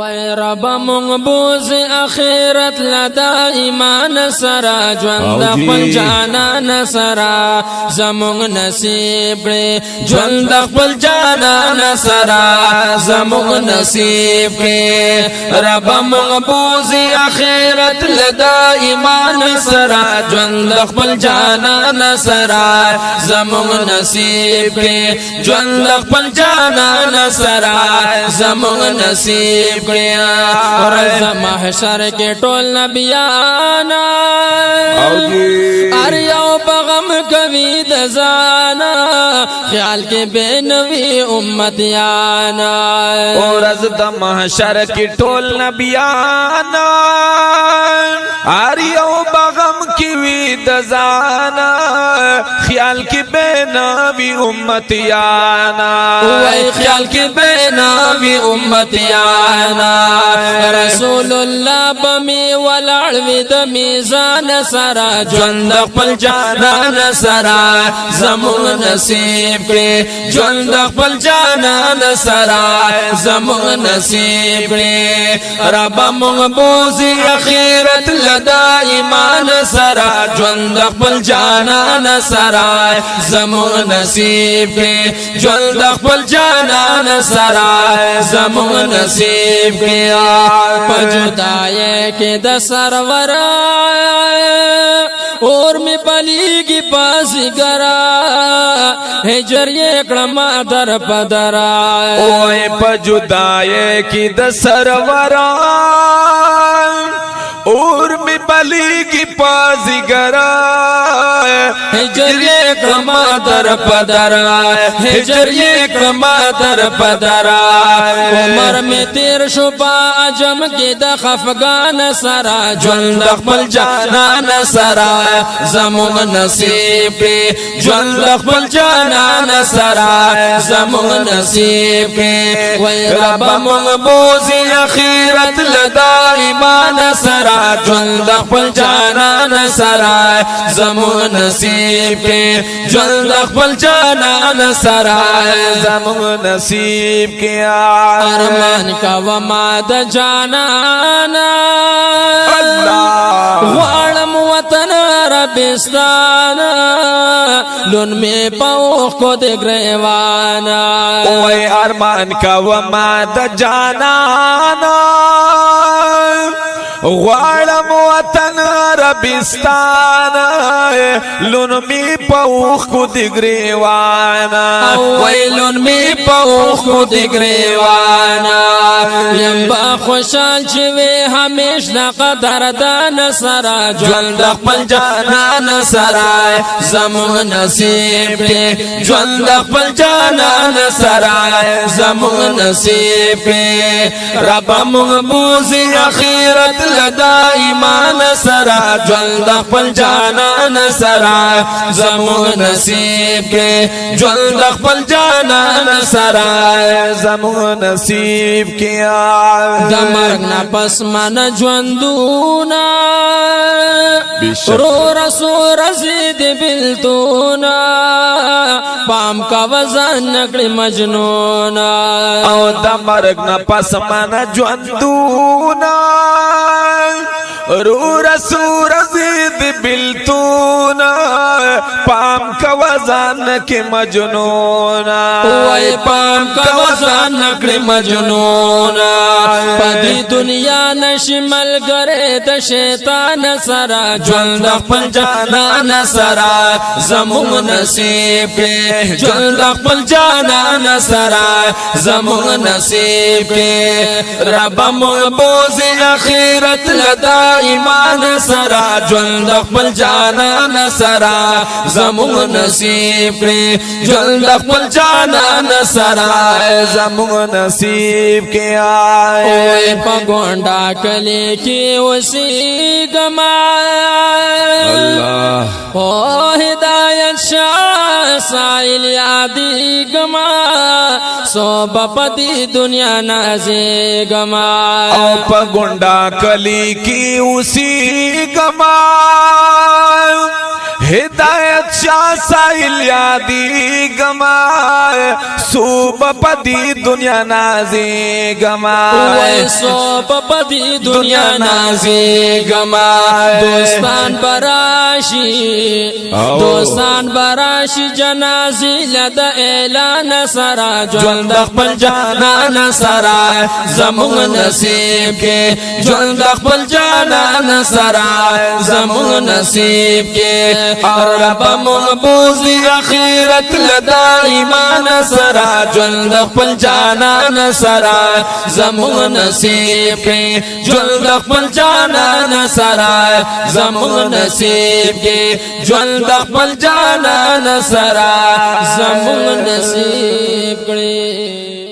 وای رب مونږ بوز اخرت لدا ایمان سرا ژوند خپل جانان سرا زمونږ نصیب کړي ژوند خپل جانان سرا زمونږ نصیب کړي رب مونږ بوز اخرت لدا ایمان سرا ژوند خپل جانان سرا زمونږ نصیب کړي ژوند خپل جانان سرا زمونږ نصیب کړي ورځ محشر کې ټول نبیان ار یو بغم کوي د زانا خیال کې بنوي امتیان ورځ د محشر کې ټول نبیان ار یو بغم کوي د زانا خیال کې بنوي امتیان وای خیال کې بنوي امتیان رسول الله بمی ولړوي د میزان سرا ژوند خپل جانان سرا زمونږ نصیب کړي ژوند خپل جانان سرا زمونږ نصیب کړي رب مونږ بوزي اخرت لدا ایمان سرا ژوند خپل جانان سرا زمونږ نصیب کړي ژوند خپل جانان سرا زمونږ نصیب کړي پجدای کې د سرور اور می پلیگی پاسی گرا ہجر یہ کڑما در پدرا اوے پجدائے کی د سرورا اور می پلیگی پاسی گرا ہجر یہ کڑما در پدرا ہجر یہ کڑما در پدرا عمر میں تیر شپا عجم کی د خفگان سرا ژوند خپل جانان سرا زمونږ نصیب کړي ژوند خپل جانان سرا زمونږ نصیب کړي وای رب مونږ بوزي اخرت لدا ایمان سرا ژوند خپل جانان سرا زمونږ نصیب کړي ژوند خپل جانان سرا زمونږ نصیب کړي ارمان کا وما د جانانا غواړم وطن عربستان لون میں پوخ کو د گریوانا اوے ارمان کا وما د جانانا غواړم وطن عربستان لون می پوخ کو د گریوانا وای لون می پوخ کو د گریوانا یم با خوشال چوي همیش نا قدردان سرا ژوند خپل جانان سرا زمونږ نصیب کړي ژوند خپل جانان سرا زمونږ نصیب کړي رب مونږ بوزي اخرت لدا ایمان سرا ژوند خپل جانان سرا زمونږ نصیب کړي ژوند خپل جانان سرا زمونږ نصیب کړي د مرګ نه پس من ژوندونه رو رسو رزید بلتونا پام کا وزن نکڑی مجنونا او د مرګ نه پس من ژوندونه رو رسو رزید بلتونا پام کا وزن کی مجنونا وای پام کا وزن نکڑی مجنونا پدی دنیا نشمل گرے د شیطان سرا ژوند خپل جانان سرا زمونږ نصیب کړي ژوند خپل جانان سرا زمونږ نصیب کړي رب مونږ بوزي اخرت لدا ایمان سرا ژوند خپل جانان سرا زمونږ نصیب کړي ژوند خپل جانان سرا زمونږ نصیب کړي اوه پګونډا کلی کې اوسېږم الله او هدایت شاه سائل یادېږم صوب پدی دنیا نازېږم او پګونډا کلی کې اوسېږم ہدایت شاہ ساحل یادی گمائے صوب پدی دنیا نازی گمائے صوب پدی دنیا نازی گمائے دوستان براشی دوستان براشی جنازی لد اعلان سرا جلد اقبل جانان سرا زمون نصیب کے جلد اقبل جانان سرا زمون نصیب کے اور رب منبوزی اخیرت لدا ایمان سرا جلد اقبل جانان سرا زمون نصیب کے جلد اقبل جانان سرا زمون نصیب کے جلد اقبل جانان سرا زمون نصیب کے